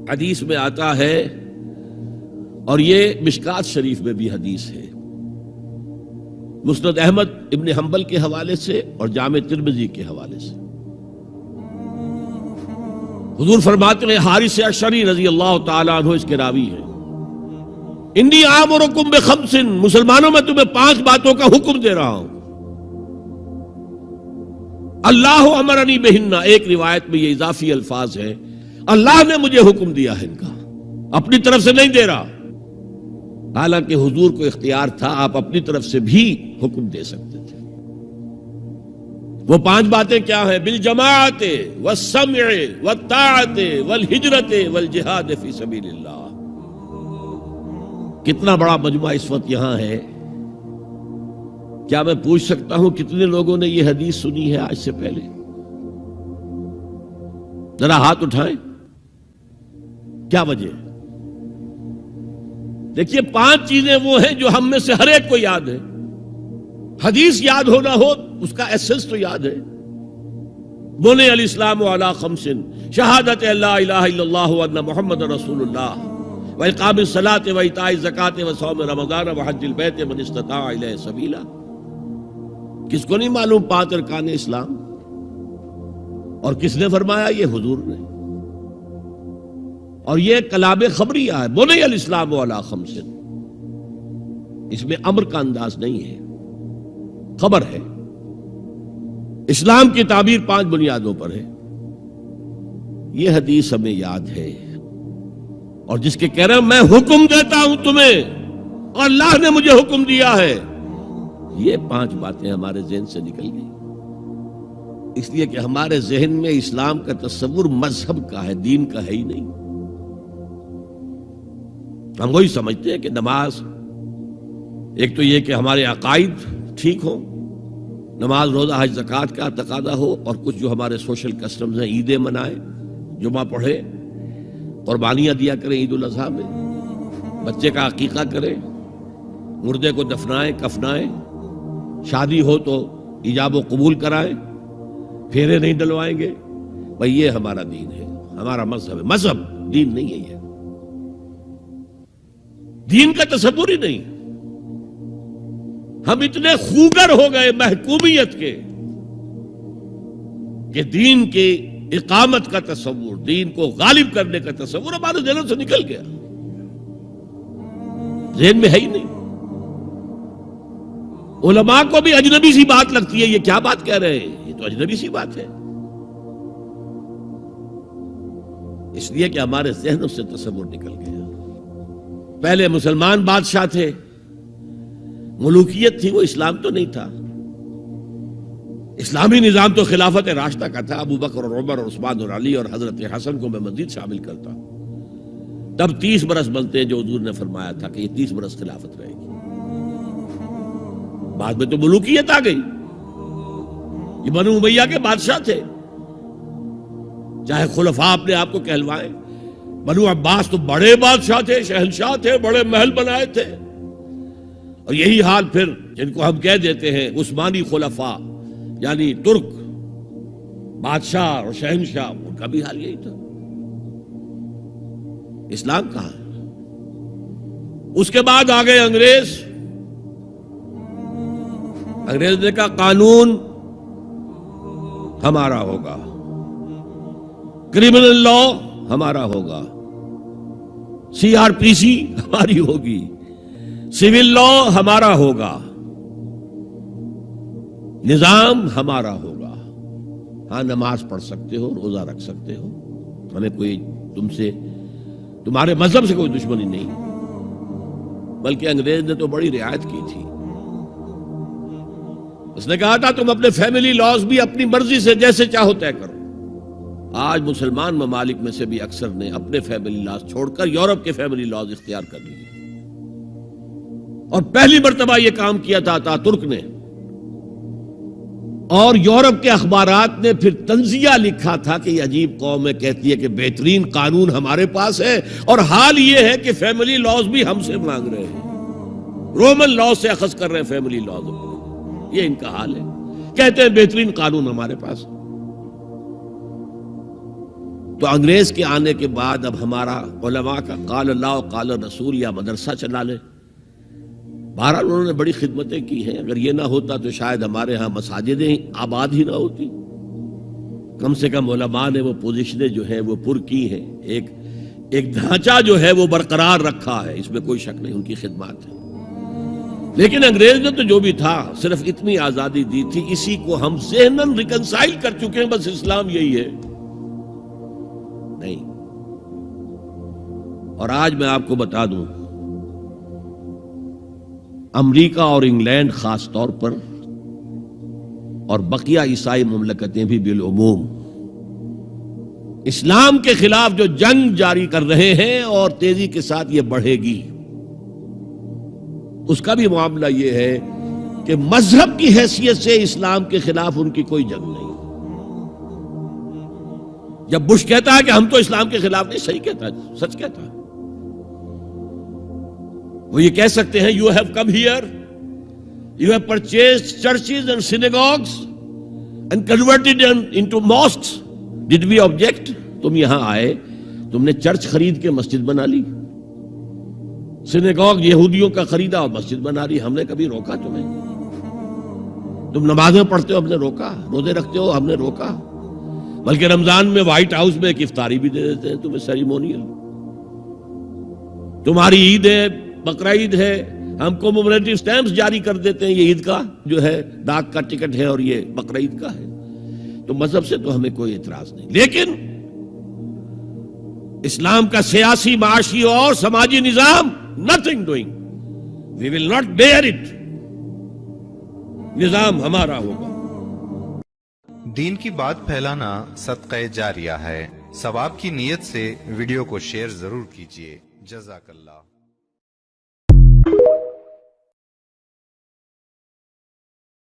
حدیث میں آتا ہے، اور یہ مشکات شریف میں بھی حدیث ہے، مسند احمد ابن حنبل کے حوالے سے اور جامع ترمذی کے حوالے سے، حضور فرماتے ہیں، حارث اشعری رضی اللہ تعالیٰ عنہ اس کے راوی ہیں، انی آمرکم بخمس، مسلمانوں میں تمہیں 5 باتوں کا حکم دے رہا ہوں، اللہ امرنی بہن، ایک روایت میں یہ اضافی الفاظ ہیں، اللہ نے مجھے حکم دیا ہے ان کا، اپنی طرف سے نہیں دے رہا، حالانکہ حضور کو اختیار تھا، آپ اپنی طرف سے بھی حکم دے سکتے تھے۔ وہ 5 باتیں کیا ہیں؟ بالجماعت والسمع والطاعت والہجرت والجہاد فی سبیل اللہ۔ کتنا بڑا مجمع اس وقت یہاں ہے، کیا میں پوچھ سکتا ہوں کتنے لوگوں نے یہ حدیث سنی ہے آج سے پہلے؟ ذرا ہاتھ اٹھائیں، کیا وجہ ہے؟ دیکھیے 5 چیزیں وہ ہیں جو ہم میں سے ہر ایک کو یاد ہے، حدیث یاد ہونا ہو اس کا ایسنس تو یاد ہے۔ بنی الاسلام علی 5، شہادت لا الہ الا اللہ وان محمد رسول اللہ، واقام الصلاۃ وایتاء الزکاۃ وصوم رمضان وحج البیت من استطاع الیہ سبیلا۔ کس کو نہیں معلوم 5 ارکان اسلام؟ اور کس نے فرمایا؟ یہ حضور نے۔ اور یہ کلام خبریہ ہے، بنی الاسلام علی 5، اس میں امر کا انداز نہیں ہے، خبر ہے۔ اسلام کی تعبیر 5 بنیادوں پر ہے، یہ حدیث ہمیں یاد ہے، اور جس کے کہہ رہے ہیں میں حکم دیتا ہوں تمہیں اور اللہ نے مجھے حکم دیا ہے، یہ 5 باتیں ہمارے ذہن سے نکل گئی، اس لیے کہ ہمارے ذہن میں اسلام کا تصور مذہب کا ہے، دین کا ہے ہی نہیں۔ ہم وہی سمجھتے ہیں کہ نماز، ایک تو یہ کہ ہمارے عقائد ٹھیک ہوں، نماز روزہ حج زکوٰۃ کا تقاضا ہو، اور کچھ جو ہمارے سوشل کسٹمز ہیں، عیدیں منائیں، جمعہ پڑھیں، قربانیاں دیا کریں عید الاضحیٰ میں، بچے کا عقیقہ کریں، مردے کو دفنائیں کفنائیں، شادی ہو تو ایجاب و قبول کرائیں، پھیرے نہیں ڈلوائیں گے، بھئی یہ ہمارا دین ہے، ہمارا مذہب ہے۔ مذہب دین نہیں ہے، یہ دین کا تصور ہی نہیں۔ ہم اتنے خوگر ہو گئے محکومیت کے کہ دین کی اقامت کا تصور، دین کو غالب کرنے کا تصور ہمارے ذہنوں سے نکل گیا، ذہن میں ہے ہی نہیں۔ علماء کو بھی اجنبی سی بات لگتی ہے، یہ کیا بات کہہ رہے ہیں، یہ تو اجنبی سی بات ہے، اس لیے کہ ہمارے ذہنوں سے تصور نکل گیا۔ پہلے مسلمان بادشاہ تھے، ملوکیت تھی، وہ اسلام تو نہیں تھا۔ اسلامی نظام تو خلافت راشدہ کا تھا، ابو بکر اور عمر اور عثمان اور علی اور حضرت حسن کو میں مزید شامل کرتا ہوں۔ تب 30 برس بنتے ہیں جو حضور نے فرمایا تھا کہ یہ 30 برس خلافت رہے گی، بعد میں تو ملوکیت آ گئی۔ یہ بنو امیہ کے بادشاہ تھے، چاہے خلفاء اپنے آپ کو کہلوائیں، بنو عباس تو بڑے بادشاہ تھے، شہنشاہ تھے، بڑے محل بنائے تھے، اور یہی حال پھر جن کو ہم کہہ دیتے ہیں عثمانی خلفاء، یعنی ترک بادشاہ اور شہنشاہ، ان کا بھی حال یہی تھا۔ اسلام کہاں ہے؟ اس کے بعد آ گئے انگریز نے کہا قانون ہمارا ہوگا، کرمنل لا ہمارا ہوگا، CRPC ہماری ہوگی، سول لا ہمارا ہوگا، نظام ہمارا ہوگا۔ ہاں نماز پڑھ سکتے ہو، روزہ رکھ سکتے ہو، ہمیں کوئی تمہارے مذہب سے کوئی دشمنی نہیں، بلکہ انگریز نے تو بڑی رعایت کی تھی۔ اس نے کہا تھا تم اپنے فیملی لاز بھی اپنی مرضی سے جیسے چاہو طے کرو۔ آج مسلمان ممالک میں سے بھی اکثر نے اپنے فیملی لاز چھوڑ کر یورپ کے فیملی لاز اختیار کر لیے، اور پہلی مرتبہ یہ کام کیا تھا ترک نے، اور یورپ کے اخبارات نے پھر تنزیہ لکھا تھا کہ یہ عجیب قوم ہے، کہتی ہے کہ بہترین قانون ہمارے پاس ہے، اور حال یہ ہے کہ فیملی لاز بھی ہم سے مانگ رہے ہیں، رومن لاز سے اخذ کر رہے ہیں فیملی لاز، یہ ان کا حال ہے، کہتے ہیں بہترین قانون ہمارے پاس۔ تو انگریز کے آنے کے بعد اب ہمارا علماء کا قال اللہ و قال رسول یا مدرسہ چلا لے. بہرحال انہوں نے بڑی خدمتیں کی ہیں. اگر یہ نہ ہوتا تو شاید ہمارے ہاں مساجدیں آباد ہی نہ ہوتی. کم سے کم علماء نے وہ پوزیشنیں جو ہیں وہ پر کی ہیں. ایک ڈھانچہ جو ہے وہ برقرار رکھا ہے, اس میں کوئی شک نہیں, ان کی خدمات ہے. لیکن انگریز نے تو جو بھی تھا صرف اتنی آزادی دی تھی, اسی کو ہم ذہناً ریکنسائل کر چکے ہیں. بس اسلام یہی ہے نہیں. اور آج میں آپ کو بتا دوں, امریکہ اور انگلینڈ خاص طور پر اور بقیہ عیسائی مملکتیں بھی بالعموم اسلام کے خلاف جو جنگ جاری کر رہے ہیں اور تیزی کے ساتھ یہ بڑھے گی, اس کا بھی معاملہ یہ ہے کہ مذہب کی حیثیت سے اسلام کے خلاف ان کی کوئی جنگ نہیں. جب بش کہتا ہے کہ ہم تو اسلام کے خلاف نہیں, صحیح کہتا ہے, سچ کہتا ہے. وہ یہ کہہ سکتے ہیں you have come here, you have purchased churches and synagogues and converted into mosques. Did we object? تم یہاں آئے, تم نے چرچ خرید کے مسجد بنا لی, سینیگوگ یہودیوں کا خریدا اور مسجد بنا لی. ہم نے کبھی روکا تمہیں؟ تم نمازیں پڑھتے ہو, ہم نے روکا. روزے رکھتے ہو, ہم نے روکا. بلکہ رمضان میں وائٹ ہاؤس میں ایک افطاری بھی دے دیتے ہیں تمہیں, سیریمونیل. تمہاری عید ہے, بقرہ عید ہے, ہم کومیموریٹو سٹیمپس جاری کر دیتے ہیں, یہ عید کا جو ہے ڈاک کا ٹکٹ ہے اور یہ بقرہ عید کا ہے. تو مذہب سے تو ہمیں کوئی اعتراض نہیں, لیکن اسلام کا سیاسی, معاشی اور سماجی نظام, nothing doing. We will not bear it. نظام ہمارا ہوگا. دین کی بات پھیلانا صدقہ جاریہ ہے. ثواب کی نیت سے ویڈیو کو شیئر ضرور کیجیے. جزاک اللہ.